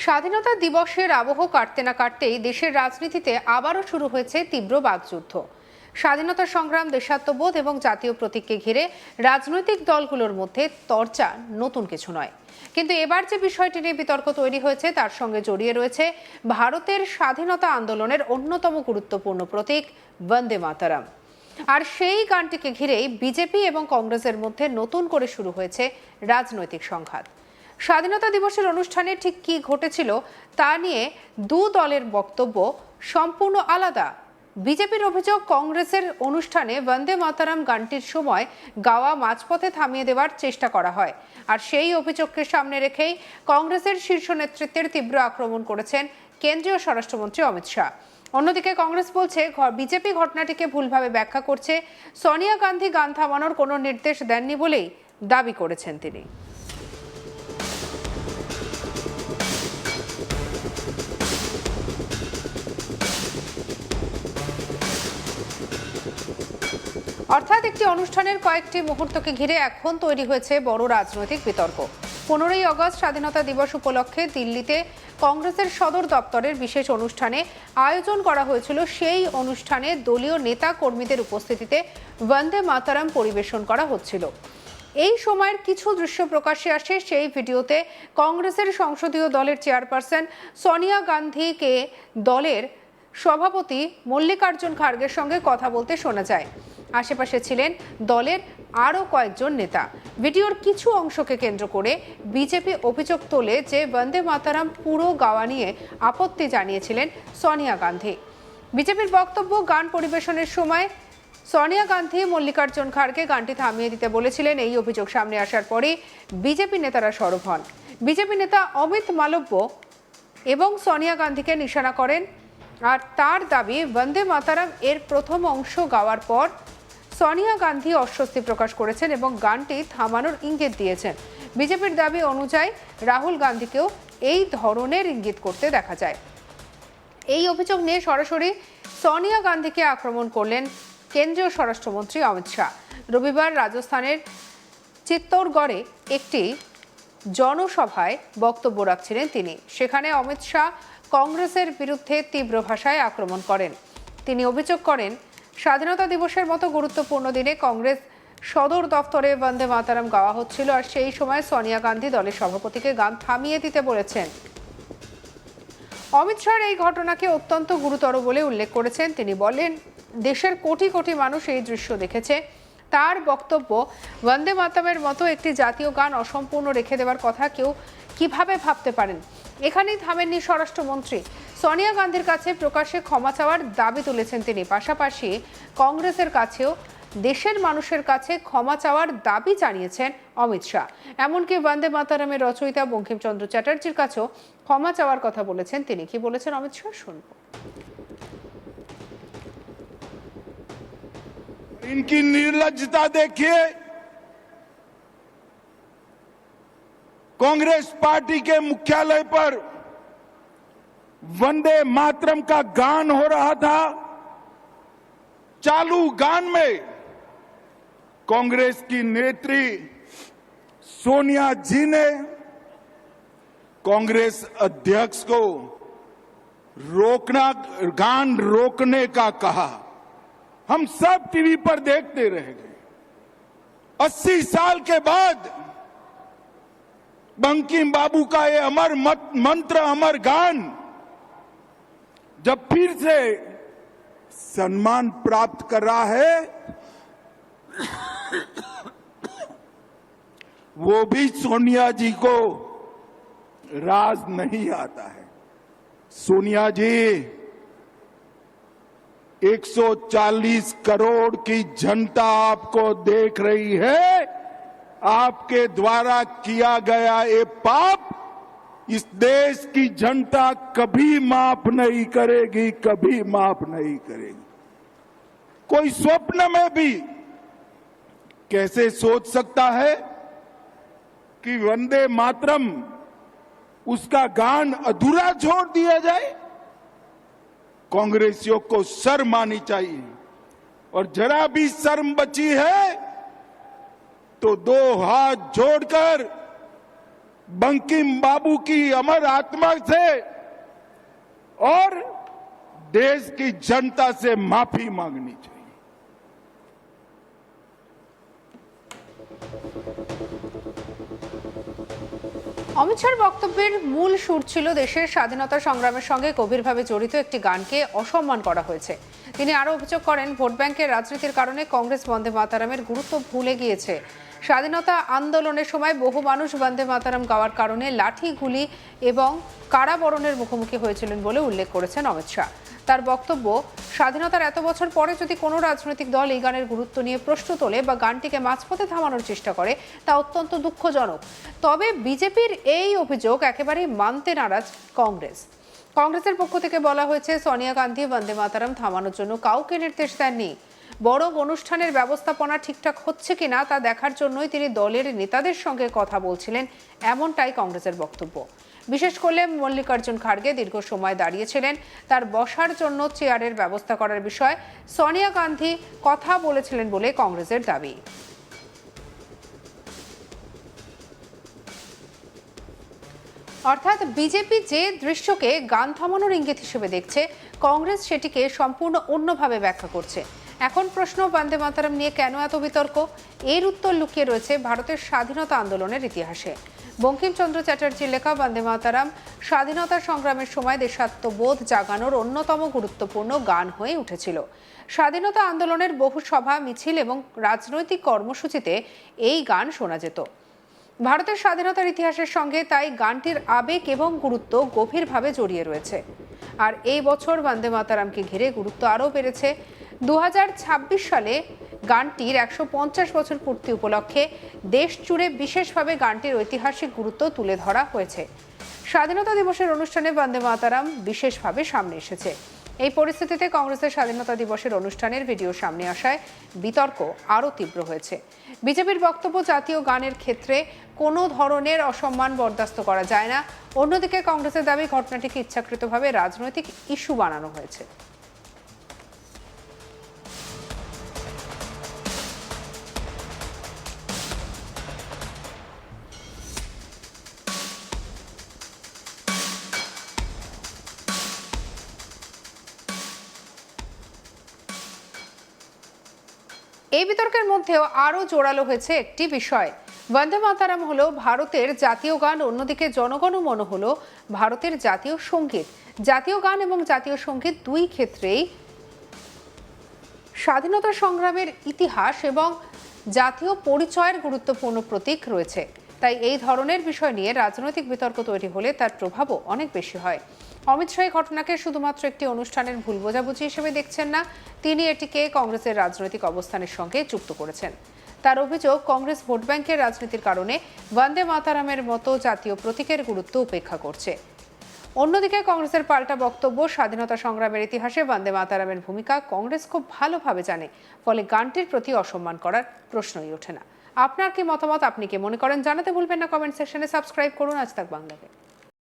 স্বাধীনতা দিবসের আবহ কাটতে না কাটতেই দেশের রাজনীতিতে আবারও শুরু হয়েছে তীব্র বাকযুদ্ধ। স্বাধীনতা সংগ্রাম, দেশাত্মবোধ এবং জাতীয় প্রতীককে ঘিরে রাজনৈতিক দলগুলোর মধ্যে চর্চা নতুন কিছু নয়, কিন্তু এবার যে বিষয়টি নিয়ে বিতর্ক তৈরি হয়েছে তার সঙ্গে জড়িয়ে রয়েছে ভারতের স্বাধীনতা আন্দোলনের অন্যতম গুরুত্বপূর্ণ প্রতীক বন্দে মাতরম। আর সেই গানটিকে ঘিরেই বিজেপি এবং কংগ্রেসের মধ্যে নতুন করে শুরু হয়েছে রাজনৈতিক সংঘাত। স্বাধীনতা দিবসের অনুষ্ঠানে ঠিক কি ঘটেছিল তা নিয়ে দু দলের বক্তব্য সম্পূর্ণ আলাদা। বিজেপির অভিযোগ, কংগ্রেসের অনুষ্ঠানে বন্দে মাতরম গানটির সময় গাওয়া মাঝপথে থামিয়ে দেওয়ার চেষ্টা করা হয়, আর সেই অভিযোগকে সামনে রেখেই কংগ্রেসের শীর্ষ নেতৃত্বের তীব্র আক্রমণ করেছেন কেন্দ্রীয় স্বরাষ্ট্রমন্ত্রী অমিত শাহ। অন্যদিকে কংগ্রেস বলছে বিজেপি ঘটনাটিকে ভুলভাবে ব্যাখ্যা করছে। সোনিয়া গান্ধী গান থামানোর কোনো নির্দেশ দেননি বলেই দাবি করেছেন তিনি। অর্থাৎ একটি অনুষ্ঠানের কয়েকটি মুহূর্তকে ঘিরে এখন তৈরি হয়েছে বড় রাজনৈতিক বিতর্ক। 15ই আগস্ট স্বাধীনতা দিবস উপলক্ষে দিল্লিতে কংগ্রেসের সদর দপ্তরের বিশেষ অনুষ্ঠানে আয়োজন করা হয়েছিল। সেই অনুষ্ঠানে দলীয় নেতা কর্মীদের উপস্থিতিতে বন্দে মাতরম পরিবেশন করা হচ্ছিল। এই সময়ের কিছু দৃশ্য প্রকাশ্যে আসে। সেই ভিডিওতে কংগ্রেসের সংসদীয় দলের চেয়ারপারসন সোনিয়া গান্ধীকে দলের সভাপতি মল্লিকার্জুন খার্গের সঙ্গে কথা বলতে শোনা যায়। আশেপাশে ছিলেন দলের আরও কয়েকজন নেতা। ভিডিওর কিছু অংশকে কেন্দ্র করে বিজেপি অভিযোগ তোলে যে বন্দে মাতরম পুরো গাওয়া নিয়ে আপত্তি জানিয়েছিলেন সোনিয়া গান্ধী। বিজেপির বক্তব্য, গান পরিবেশনের সময় সোনিয়া গান্ধী মল্লিকার্জুন খাড়গে গানটি থামিয়ে দিতে বলেছিলেন। এই অভিযোগ সামনে আসার পরে বিজেপি নেতারা সরব হন। বিজেপি নেতা অমিত মালব্য এবং সোনিয়া গান্ধীকে নিশানা করেন, আর তার দাবি বন্দে মাতরম এর প্রথম অংশ গাওয়ার পর সোনিয়া গান্ধী অস্বস্তি প্রকাশ করেছেন এবং গানটি থামানোর ইঙ্গিত দিয়েছেন। বিজেপির দাবি অনুযায়ী রাহুল গান্ধীকেও এই ধরনের ইঙ্গিত করতে দেখা যায়। এই অভিযোগ নিয়ে সরাসরি সোনিয়া গান্ধীকে আক্রমণ করলেন কেন্দ্রীয় স্বরাষ্ট্রমন্ত্রী অমিত শাহ। রবিবার রাজস্থানের চিত্তৌড়গড়ে একটি জনসভায় বক্তব্য রাখছিলেন তিনি। সেখানে অমিত শাহ কংগ্রেসের বিরুদ্ধে তীব্র ভাষায় আক্রমণ করেন। তিনি অভিযোগ করেন, স্বাধীনতা দিবসের মতো গুরুত্বপূর্ণ দিনে কংগ্রেস সদর দফতরে বন্দে মাতরম গাওয়া হচ্ছিল, আর সেই সময় সোনিয়া গান্ধী দলের সভাপতিকে গান থামিয়ে দিতে বলেছেন। অমিত শাহ এই ঘটনাকে অত্যন্ত গুরুতর বলে উল্লেখ করেছেন। তিনি বলেন, দেশের কোটি কোটি মানুষ এই দৃশ্য দেখেছে। তার বক্তব্য, বন্দে মাতরমের মতো একটি জাতীয় গান অসম্পূর্ণ রেখে দেওয়ার কথা কেউ কিভাবে ভাবতে পারেন। এখানেই থামেননি স্বরাষ্ট্রমন্ত্রী। সোনিয়া গান্ধীর কাছে প্রকাশ্যে ক্ষমা চাওয়ার দাবি তুলেছেন তিনি। পাশাপাশি কংগ্রেসের কাছেও দেশের মানুষের কাছে ক্ষমা চাওয়ার দাবি জানিয়েছেন অমিত শাহ। এমনকি বন্দে মাতরমের রচয়িতা বঙ্কিমচন্দ্র চ্যাটার্জির কাছেও ক্ষমা চাওয়ার কথা বলেছেন তিনি। কি বলেছেন অমিত শাহ, শুনব। इनकी निर्लज्जता देखिए। कांग्रेस पार्टी के मुख्यालय पर वंदे मातरम का गान हो रहा था। चालू गान में कांग्रेस की नेत्री सोनिया जी ने कांग्रेस अध्यक्ष को गान रोकने का कहा। हम सब टीवी पर देखते रह गए। 80 साल के बाद बंकिम बाबू का ये अमर मंत्र, अमर गान जब फिर से सम्मान प्राप्त कर रहा है, वो भी सोनिया जी को राज नहीं आता है। सोनिया जी, 140 करोड़ की जनता आपको देख रही है। आपके द्वारा किया गया ये पाप इस देश की जनता कभी माफ नहीं करेगी, कभी माफ नहीं करेगी। कोई स्वप्न में भी कैसे सोच सकता है कि वंदे मातरम उसका गान अधूरा छोड़ दिया जाए। कांग्रेसियों को शर्म आनी चाहिए, और जरा भी शर्म बची है तो दो हाथ जोड़कर बंकिम बाबू की अमर आत्मा से और देश की जनता से माफी मांगनी चाहिए। অমিত শাহর বক্তব্যের মূল সুর ছিল দেশের স্বাধীনতা সংগ্রামের সঙ্গে গভীরভাবে জড়িত একটি গানকে অসম্মান করা হয়েছে। তিনি আরও অভিযোগ করেন, ভোট ব্যাংকের রাজনীতির কারণে কংগ্রেস বন্দে মাতারামের গুরুত্ব ভুলে গিয়েছে। স্বাধীনতা আন্দোলনের সময় বহু মানুষ বন্দে মাতারাম গাওয়ার কারণে লাঠি, গুলি এবং কারাবরণের মুখোমুখি হয়েছিলেন বলে উল্লেখ করেছেন অমিত শাহ। তার বক্তব্য, স্বাধীনতার এত বছর পরে যদি কোনো রাজনৈতিক দল এই গানের গুরুত্ব নিয়ে প্রশ্ন তোলে বা গানটিকে মাঝপথে থামানোর চেষ্টা করে, তা অত্যন্ত দুঃখজনক। তবে বিজেপির এই অভিযোগ একেবারেই মানতে নারাজ কংগ্রেস। কংগ্রেসের পক্ষ থেকে বলা হয়েছে, সোনিয়া গান্ধী বন্দে মাতারাম থামানোর জন্য কাউকে নির্দেশ দেননি। বড় অনুষ্ঠানের ব্যবস্থাপনা ঠিকঠাক হচ্ছে কিনা তা দেখার জন্যই তিনি দলের নেতাদের সঙ্গে কথা বলছিলেন, এমনটাই কংগ্রেসের বক্তব্য। বিশেষ করে মল্লিকার্জুন খাড়গে দীর্ঘ সময় দাঁড়িয়েছিলেন, তার বসার জন্য চেয়ারের ব্যবস্থা করার বিষয়ে সোনিয়া গান্ধী কথা বলেছিলেন বলে কংগ্রেসের দাবি। অর্থাৎ বিজেপি যে দৃশ্যকে গান থামানোর ইঙ্গিত হিসেবে দেখছে, কংগ্রেস সেটিকে সম্পূর্ণ অন্যভাবে ব্যাখ্যা করছে। এখন প্রশ্ন, বন্দে মাতারাম নিয়ে কেন এত বিতর্ক? এর উত্তর লুকিয়ে রয়েছে ভারতের স্বাধীনতা আন্দোলনের ইতিহাসে। বঙ্কিমচন্দ্র চ্যাটার্জির লেখা বন্দে মাতারাম স্বাধীনতা সংগ্রামের সময় দেশাত্মবোধ জাগানোর অন্যতম গুরুত্বপূর্ণ গান হয়ে উঠেছিল। স্বাধীনতা আন্দোলনের বহু সভা, মিছিল এবং রাজনৈতিক কর্মসূচিতে এই গান শোনা যেত। ভারতের স্বাধীনতার ইতিহাসের সঙ্গে তাই গানটির আবেগ এবং গুরুত্ব গভীরভাবে জড়িয়ে রয়েছে। আর এই বছর বন্দে মাতারামকে ঘিরে গুরুত্ব আরও বেড়েছে। 2026 সালে গানটির 150 বছর পূর্তি উপলক্ষে দেশ জুড়ে বিশেষভাবে গানটির ঐতিহাসিক গুরুত্ব তুলে ধরা হয়েছে। স্বাধীনতা দিবসের অনুষ্ঠানে বন্দে মাতারাম বিশেষভাবে সামনে এসেছে। এই পরিস্থিতিতে কংগ্রেসের স্বাধীনতা দিবসের অনুষ্ঠানের ভিডিও সামনে আসায় বিতর্ক আরও তীব্র হয়েছে। বিজেপির বক্তব্য, জাতীয় গানের ক্ষেত্রে কোনো ধরনের অসম্মান বরদাস্ত করা যায় না। অন্যদিকে কংগ্রেসের দাবি, ঘটনাটিকে ইচ্ছাকৃতভাবে রাজনৈতিক ইস্যু বানানো হয়েছে। এই বিতর্কের মধ্যেও আরও জোরালো হয়েছে একটি বিষয়। বন্দে মাতারাম হলো ভারতের জাতীয় গান, অন্যদিকে জনগণমন হলো ভারতের জাতীয় সঙ্গীত। জাতীয় গান এবং জাতীয় সঙ্গীত দুই ক্ষেত্রেই স্বাধীনতা সংগ্রামের ইতিহাস এবং জাতীয় পরিচয়ের গুরুত্বপূর্ণ প্রতীক রয়েছে। তাই এই ধরনের বিষয় নিয়ে রাজনৈতিক বিতর্ক তৈরি হলে তার প্রভাবও অনেক বেশি হয়। অমিত শাহ ঘটনাকে শুধুমাত্র একটি অনুষ্ঠানের ভুল বোঝাবুঝি হিসেবে দেখছেন না, তিনি এটিকে কংগ্রেসের রাজনৈতিক অবস্থানের সঙ্গে যুক্ত করেছেন। তার অভিযোগ, কংগ্রেস ভোট ব্যাংকের রাজনীতির কারণে বন্দে মাতারামের মতো জাতীয় প্রতীকের গুরুত্ব উপেক্ষা করছে। অন্যদিকে কংগ্রেসের পাল্টা বক্তব্য, স্বাধীনতা সংগ্রামের ইতিহাসে বন্দে মাতারামের ভূমিকা কংগ্রেস খুব ভালোভাবে জানে, ফলে গানটির প্রতি অসম্মান করার প্রশ্নই ওঠে না। আপনার কি মতামত? আপনি কি মনে করেন? জানাতে ভুলবেন না কমেন্ট সেকশনে। সাবস্ক্রাইব করুন আজ তাক বাংলাকে।